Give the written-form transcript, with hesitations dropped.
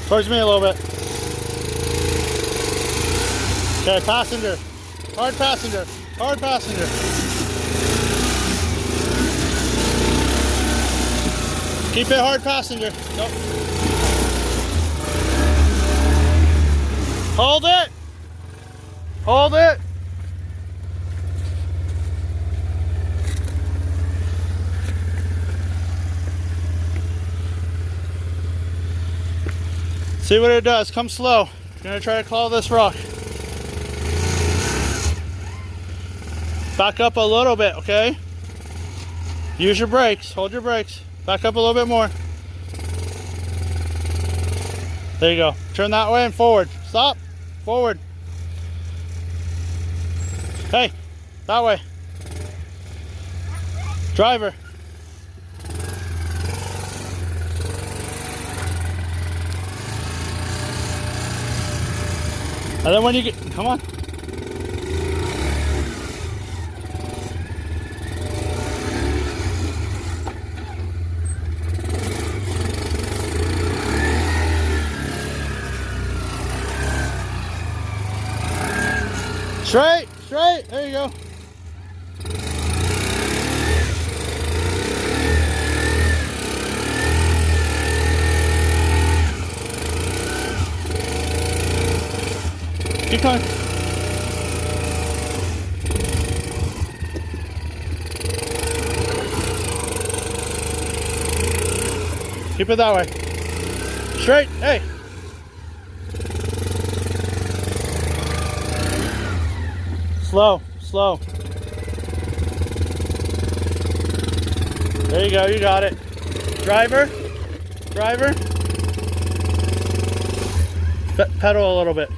Towards me a little bit. Okay, passenger. Hard passenger. Hard passenger. Keep it hard passenger. Nope. Hold it. Hold it. See what it does. Come slow. I'm gonna try to claw this rock. Back up a little bit, okay? Use your brakes. Hold your brakes. Back up a little bit more. There you go. Turn that way and forward. Stop. Forward. Hey, that way. Driver. And then when you get, come on. Straight, straight, there you go. Keep going. Keep it that way. Straight, hey. Slow, slow. There you go, you got it. Driver, driver. Pedal a little bit.